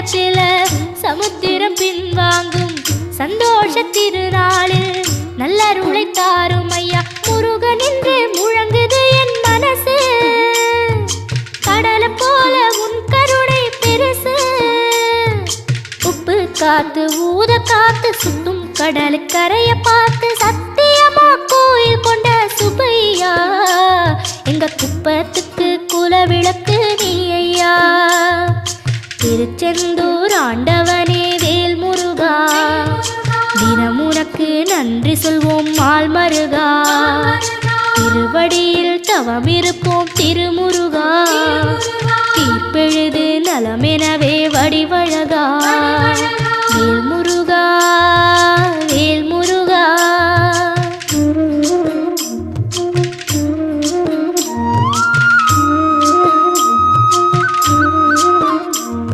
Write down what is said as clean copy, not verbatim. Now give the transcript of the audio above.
நேரத்தில் சமுத்திரம் பின்வாங்கும் சந்தோஷ திருநாளில் நல்லருளை தாரும் ஐயா முருகன் என்று முழங்குது என் மனசு. கடலை போல உன் கருணை பெருசு. உப்பு காத்து ஊத காத்து சுத்தும் கடலு கரைய பார்த்து சத்தியமா கோயில் கொண்ட சுபையா எங்க குப்பத்துக்கு குலவிளக்கு நீ ஐயா. திருச்செந்தூர் ஆண்டவனே வேல் முருகா தினம் உனக்கு நன்றி சொல்வோம் மால் மருகா. திருவடியில் தவம் இருப்போம் திருமுருகா தீர்ப்பெழுது நலமெனவே வடிவழகா.